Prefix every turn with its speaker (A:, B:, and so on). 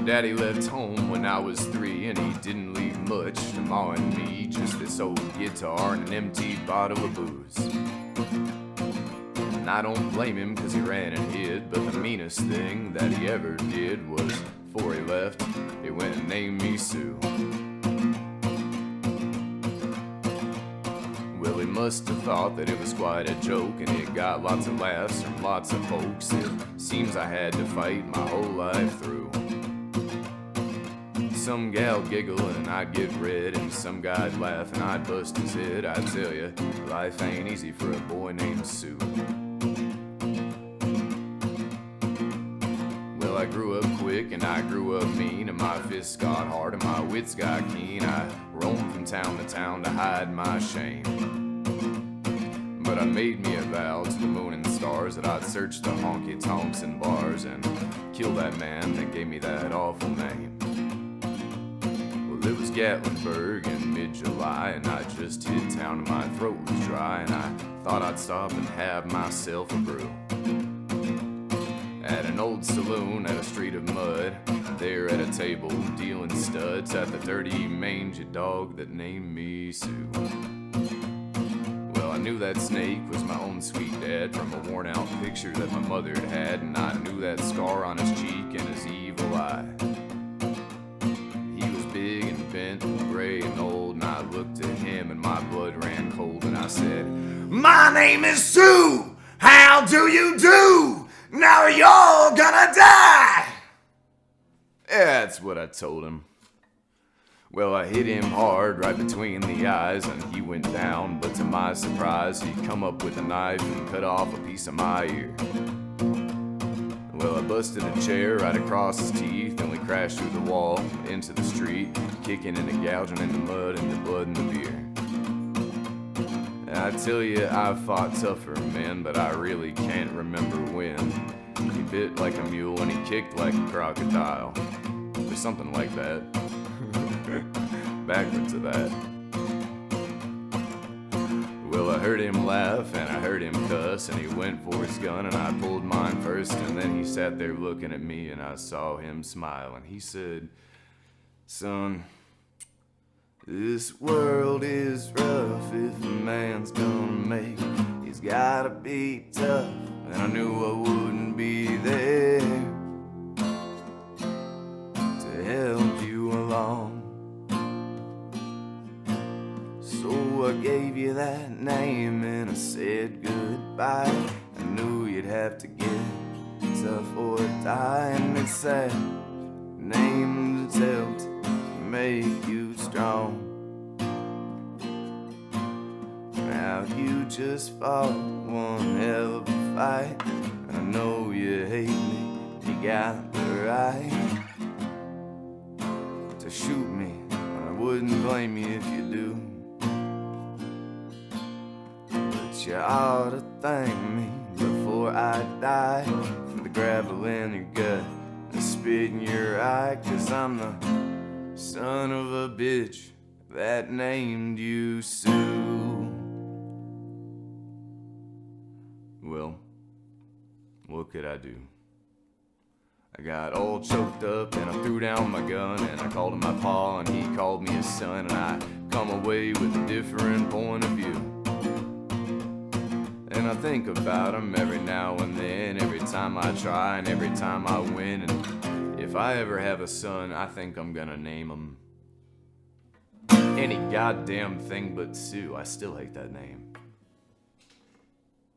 A: Daddy left home when I was 3, and he didn't leave much to Ma and me, just this old guitar and an empty bottle of booze. And I don't blame him cause he ran and hid, but the meanest thing that he ever did was, before he left, he went and named me Sue. Well, he must have thought that it was quite a joke, and it got lots of laughs from lots of folks. It seems I had to fight my whole life through. Some gal giggle and I'd get red, and some guy'd laugh and I'd bust his head. I tell ya, life ain't easy for a boy named Sue. Well, I grew up quick and I grew up mean, and my fists got hard and my wits got keen. I roamed from town to town to hide my shame, but I made me a vow to the moon and stars that I'd search the honky-tonks and bars and kill that man that gave me that awful name. Well, it was Gatlinburg in mid-July, and I just hit town and my throat was dry, and I thought I'd stop and have myself a brew at an old saloon at a street of mud, there at a table dealing studs at the dirty mangy dog that named me Sue. Well, I knew that snake was my own sweet dad from a worn out picture that my mother had had, and I knew that scar on his cheek and his evil eye. He was big and bent and gray and old, and I looked at him and my blood ran cold, and I said, "My name is Sue! How do you do? Now you're gonna die!" That's what I told him. Well, I hit him hard right between the eyes, and he went down, but to my surprise, he come up with a knife and cut off a piece of my ear. Well, I busted a chair right across his teeth, and we crashed through the wall into the street, kicking and gouging in the mud and the blood and the beer. And I tell you, I've fought tougher men, but I really can't remember when. He bit like a mule and he kicked like a crocodile, or something like that. Backwards of that. Well, I heard him laugh and I heard him cuss, and he went for his gun and I pulled mine first, and then he sat there looking at me and I saw him smile, and he said, "Son, this world is rough. If a man's gonna make it, he's gotta be tough." And I knew I wouldn't be there to help you along, so I gave you that name and I said goodbye. I knew you'd have to get tough or die, and it's that name that's helped make you strong. Now you just fought one hell of a fight, and I know you hate me. You got the right to shoot me, and I wouldn't blame you if you do. But you ought to thank me before I die for the gravel in your gut, the spit in your eye, 'cause I'm the son of a bitch that named you Sue. Well, what could I do? I got all choked up and I threw down my gun, and I called him my pa and he called me his son, and I come away with a different point of view. And I think about him every now and then, every time I try and every time I win, and if I ever have a son, I think I'm gonna name him any goddamn thing but Sue. I still hate that name.